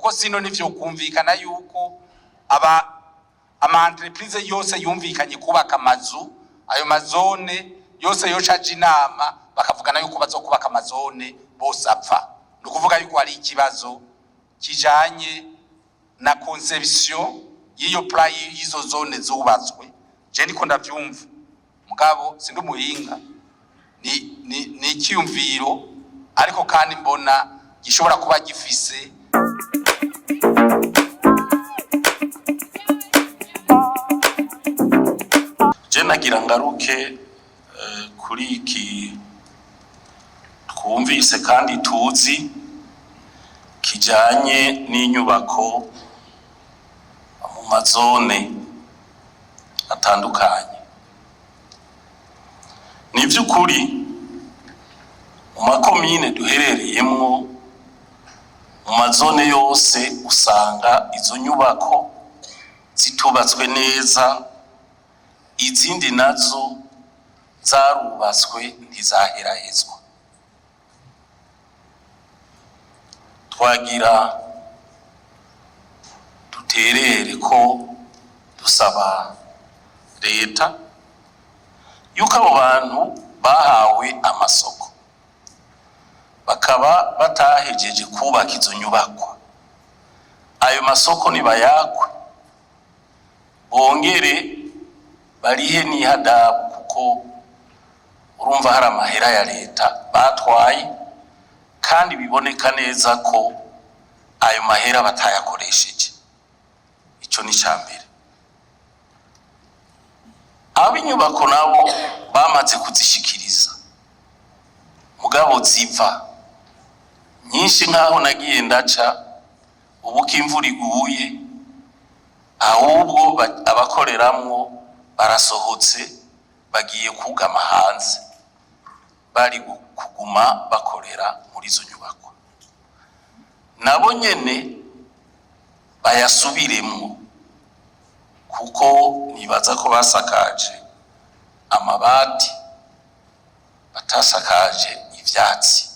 kuko sino nivyo kumvikana yuko ama entreprise yose yumvikanye kubaka amazu, ayo mazone yose yocaje inama bakavugana yuko bazokubaka amazone bose apfa. Nukuvuga yuko ari ikibazo kijanye na conception yiyo plan yizo zone zubatswe. Je ndiko ndavyumva mugabo sindi umuhinga, ni ikiyumviro ariko kandi mbona gishobora kuba gifise je nagira ngaruke kuri iki twumvise kandi tuzi kijanye n'inyubako mu mazone atandukanye. Ni vy'ukuri mu makomine duherereyemwo mu mazone yose usanga izo nyubako zitubatswe neza, izindi nazo zarubatswe ntizaherahezwa. Twagira duterere ko dusaba leta yuko abo bantu bahawe amasoko bakaba batahejeje kubaka izo nyubakwa, ayo masoko nibayakwe bongere barihe n'ihadabu, kuko urumva hari amahera ya leta batwaye kandi biboneka neza ko ayo mahera batayakoresheje. Ico ni cambere. Abinyubako nabo bamaze kuzishikiriza mugabo ziva nyinshi, nkaho nagiye ndaca ubu kimvura iguye ahubwo abakoreramwo barasohotse bagiye kugama hanze, bari kuguma bakorera muri izo nyubako. Nabo nyene bayasubiremwo kuko nibaza ko basakaje amabati batasakaje ivyatsi,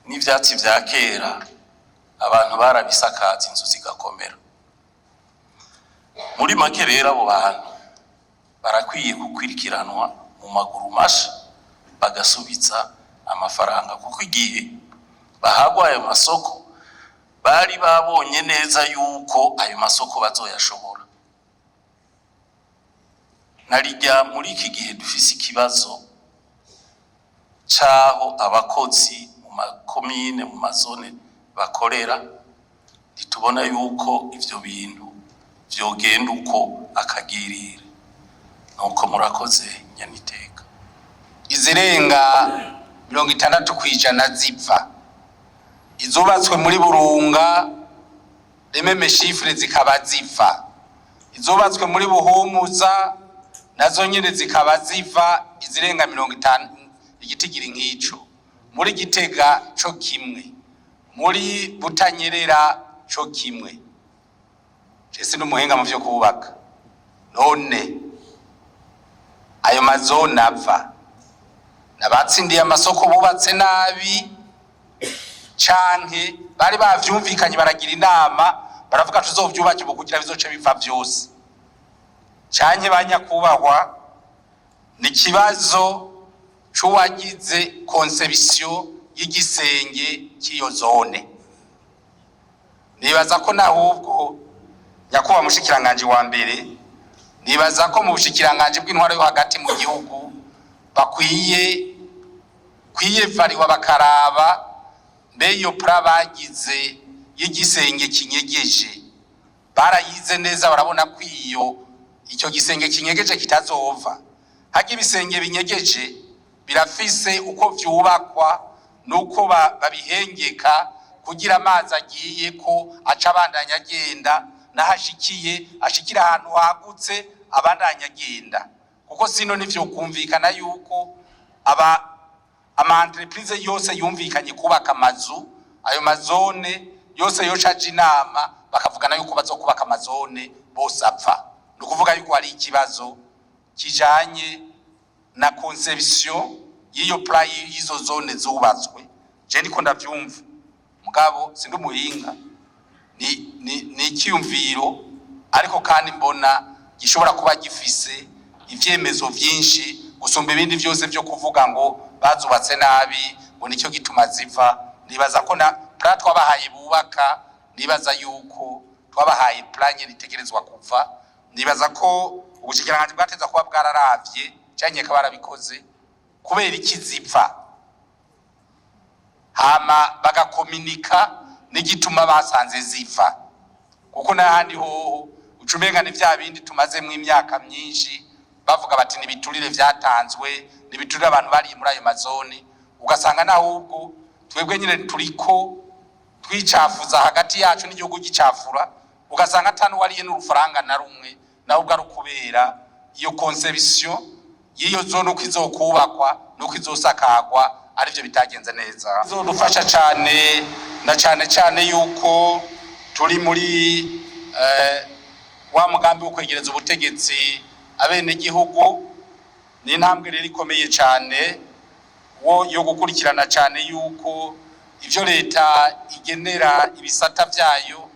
n'ivyatsi vya kera abantu barabisakaza inzu zigakomera. Muri make rero abo bantu barakwiye gukwirikiranwa mu maguru masha bagasubiza amafaranga, kuko igihe bahagwa ayo masoko bari babonye neza yuko ayo masoko bazoyashobora. Narijya muri iki gihe dufise ikibazo caho abakozi mu makomine mu mazone bakorera, ntitubona yuko ivyo bintu vyogenda uko akagirire. Nuko murakoze nyaniteka. Izirenga 60% zipfa, izubatswe muri Burunga rememe chiffre zikaba zipfa, izubatswe muri Buhumuza nazo nyene zikaba ziva izirenga 50, igitigiri nk'ico. Muri Gitega co kimwe, muri Butanyerera co kimwe. Jese n'umuhinga mu vyo kubaka, none ayo mazone ava nabatsindiye amasoko bubatse nabi canke bari bavyumvikanye baragira inama baravuga tuzovyubake ubu kugira bizoce biva vyose, canke banyakubahwa ni kibazo c'uwagize conception y'igisenge cy'iyo zone. Nibaza ko nahubwo nyakuba mushikiranganje wa mbere, nibaza ko mu bushikiranganje bw'intwaro yo hagati mu gihugu bakwiye kwiyevariwa bakaraba mbe iyo pra bagize y'igisenge kinyegeje barayize neza, barabona ko icyo gisenge kinyegeje kitazova. Hagi ibisenge binyegeje birafise uko vyubakwa nuko babihengeka kugira amazi agiye ko aca abandanya agenda, nahashikiye ashikira ahantu hagutse abandanya agenda, kuko sino nivyo kumvikana yuko ama entreprise yose yumvikanye kubaka amazu, ayo mazone yose yocaje inama bakavugana yuko bazokubaka amazone bose apfa. Nukuvuga yuko ari ikibazo kijanye na conception yiyo plan yizo zone zubatswe. Je ndiko ndavyumva mugabo sindi umuhinga, ni ikiyumviro ariko kandi mbona gishobora kuba gifise ivyemezo vyinshi gusumba ibindi vyose vyo kuvuga ngo bazubatse nabi ngo nicyo gituma ziva. Nibaza ko na plan twabahaye bubaka, nibaza yuko twabahaye plan nitegerezwa kuva. Nibaza ko ubushikiranganje bwateza kuba bwararavye cyanye ka barabikoze kubera ikiziva, hama bagakomunika n'igituma basanze ziva, kuko n'ahandi ho ucumenga ni vya bindi tumazemwe imyaka myinshi bavuga bati nibiturire vyatanzwe, nibiturire abantu bari muri ayo mazone, ugasanga nahubwo twebwe nyine turiko twicafuza hagati yacu n'igihugu gicafura, ugasanga atanu wariye n'urufaranga na rumwe, nahubwo ari kubera iyo conception yiyo zone uko izokubakwa nuko izosakagwa arivyo bitagenze neza. Bizodufasha cyane na cyane yuko turi muri wa mugambi wo kwegereza ubutegetsi abene gihugu. Ni intambwe rero ikomeye cyane yo gukurikirana cyane yuko ivyo leta igenera ibisata vyayo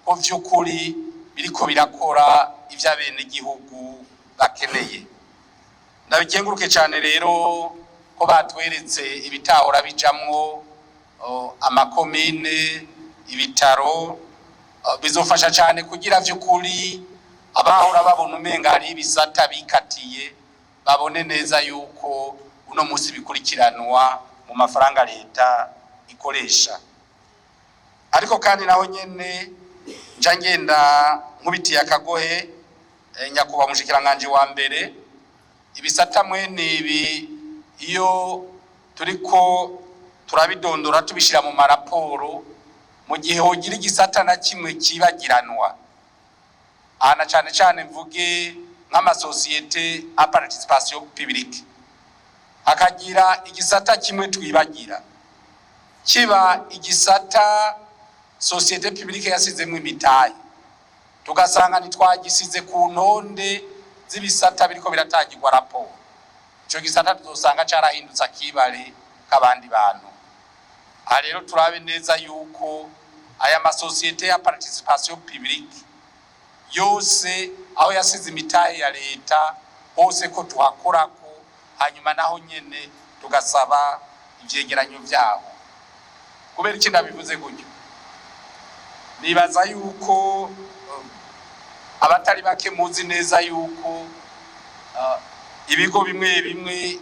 ko vy'ukuri biriko birakora ivya bene gihugu bakeneye. Ndabikenguruke cyane rero ko batweretse ibitahora bijamwo amakomine, ibitaro, bizofasha cyane kugira vy'ukuri abahora babona umenga hari ibisata bikatiye babone neza yuko uno munsi bikurikiranwa mu mafaranga leta ikoresha. Ariko kandi naho nyene nja ngenda nkubitiye akagohe nyakuba mushikiranganje wa mbere, ibisata mwene ibi iyo turiko turabidondora tubishira mu maraporo, mu gihe hogira igisata na kimwe kibagiranwa, ana cyane mvuge nk'amasosiyete a participation publique, hakagira igisata kimwe twibagira, kiba igisata societe publique yasizemwe imitahe, tugasanga nitwagisize ku ntonde z'ibisata biriko biratangirwa raporo, ico gisata tuzosanga carahindutse akibare k'abandi bantu. Aha rero turabe neza yuko aya masosiyete ya participation publique yose aho yasize imitahe ya leta hose ko tuhakorako, hanyuma naho nyene tugasaba ivyegeranyo vyabo. Kubera iki ndabivuze gutyo? Nibaza yuko abatari bake muzi neza yuko ibigo bimwe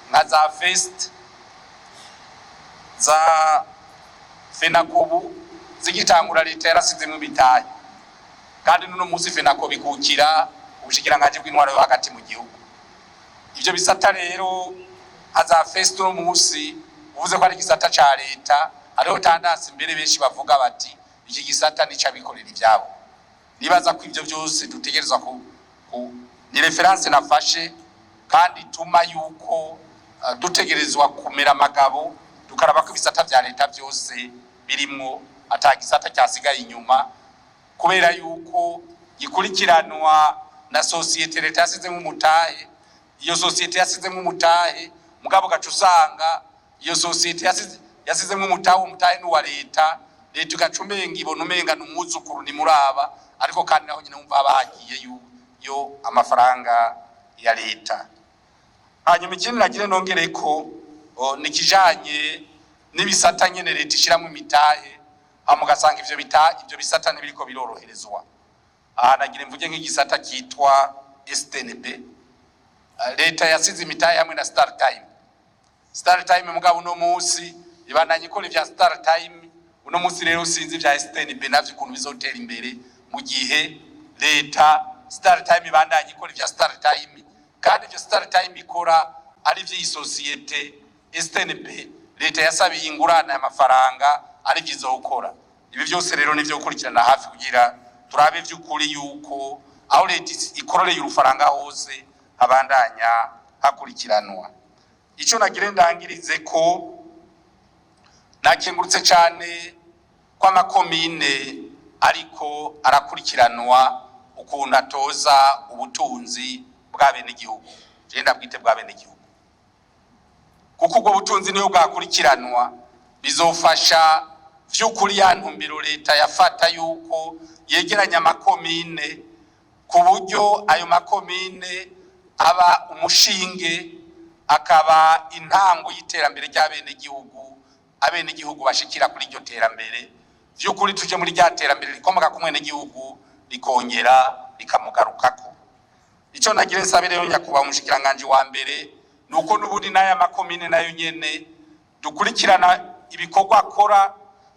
nka za Vest, za Fenakobu zigitangura leta yarasizemwe imitahe, kandi nuno munsi Fenakobu ikukira ubushikiranganje bw'intwaro yo hagati mu gihugu. Ivyo bisata rero aza Vest no munsi uvuze ko ari gisata ca leta, ariho tandasi mbere benshi bavuga bati iki gisata nica bikorera ivyabo. Nibaza ko ivyo byose dutegerezwa ni reference nafashe, kandi tuma yuko dutegerezwa kumera amagabo tukaraba ko ibisata vya leta byose birimo atagisata cyasigaye inyuma, kubera yuko gikurikiranwa na societe leta yasizemo umutahe. Iyo societe yasizemo umutahe mugabo gacusanga iyo societe yasizemo umutahe n'uwa leta ugacumenga ibona umenga n'umwuzukuru ni muraba, ariko kandi naho nyine umva bagiye yo amafaranga ya leta. Hanyuma ikindi nagire nongereko nikijanye n'ibisata nyene leta ishiramo imitahe, amugasanga ivyo bisata nibiriko biroroherezwa. Aha nagire mvuge nk'igisata kitwa STNB, leta yasize imitahe hamwe na Star Time mugabo no munsi ibandanye ikora ivya Star Time. Uno munsi rero sinzi vya STNB navyo ukuntu bizotera imbere mu gihe leta Star Time ibandanye ikora ivya Star Time, kandi ivyo Star Time ikora ari vyo isosiyete STNB leta yasabiye ingurana y'amafaranga ari vyizokora. Ibi byose rero nivyo gukurikirana hafi kugira turabe vy'ukuri yuko aho leta ikororeye urufaranga hose abandanya hakurikiranwa. Ico nagire ndangirize ko nakengurutse cyane kwa makomine ariko arakurikiranwa ukuntu atoza ubutunzi bw'abene igihugu, genda bwite bw'abene igihugu, kuko ubwo butunzi niyo bwakurikiranwa bizofasha vy'ukuri ya ntumbero leta yafata yuko yegeranya amakomine ku buryo ayo makomine aba umushinge akaba intango y'iterambere ry'abenegihugu, abenegihugu bashikira kuri iryo terambere, vy'ukuri tuje muri rya terambere rikomoka ku mwenegihugu rikongera rikamugarukako. Ico nagire nsabire rero nyakubahwa umushikiranganje wa mbere nuko n'ubundi n'aya makomine nayo nyene dukurikirana ibikorwa akora,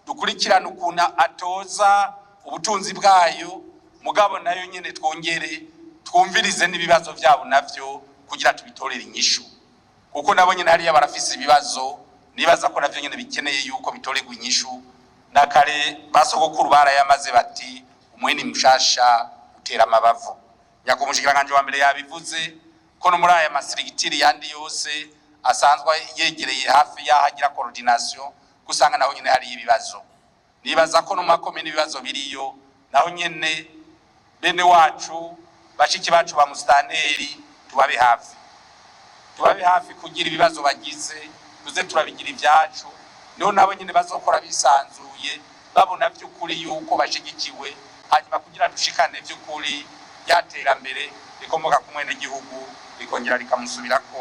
dukurikirana ukuntu atoza ubutunzi bwayo, mugabo nayo nyene twongere twumvirize n'ibibazo vyabo navyo kugira tubitorere inyishu, kuko nabo nyene hariya barafise ibibazo nibaza ko navyo nyene bikeneye yuko bitorerwa inyishu. Na kare basogokuru barayamaze bati umweni mushasha utera amabavu. Nyakubahwa umushikiranganje wa mbere yabivuze ko no muri aya masirigitiri yandi yose asanzwe yegereye hafi yahagira coordination kusanga naho nyene hari ibibazo. Nibaza ko no makomine ibibazo biriyo naho nyene bene wacu bashiki bacu ba mustaneri tubabe hafi kugira ibibazo bagize tuze turabigira ivyacu, niho nabo nyene bazokora bisanzuye babona vy'ukuri yuko bashigikiwe, hanyuma kugira dushikane vy'ukuri yaterambere rikomoka ku mwenegihugu rikongera rikamusubirako.